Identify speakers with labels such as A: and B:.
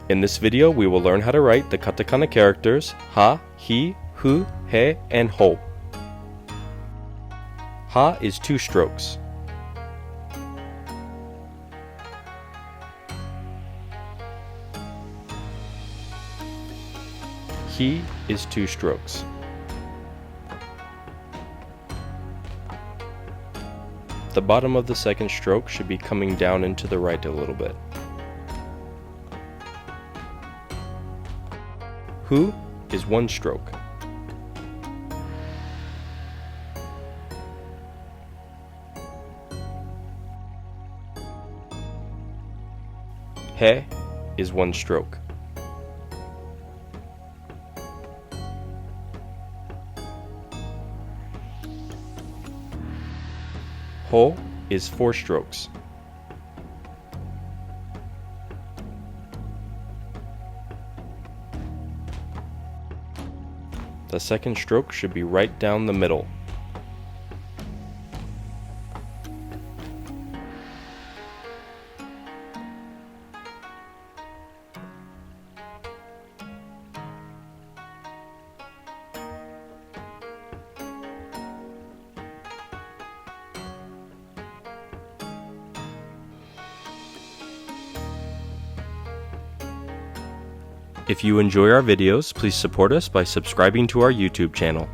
A: In this video, we will learn how to write the katakana characters ha, hi, hu, he, and ho. Ha is 2 strokes. Hi is 2 strokes. The bottom of the second stroke should be coming down and to the right a little bit. Hu is 1 stroke. He is 1 stroke. Ho is 4 strokes. The second stroke should be right down the middle. If you enjoy our videos, please support us by subscribing to our YouTube channel.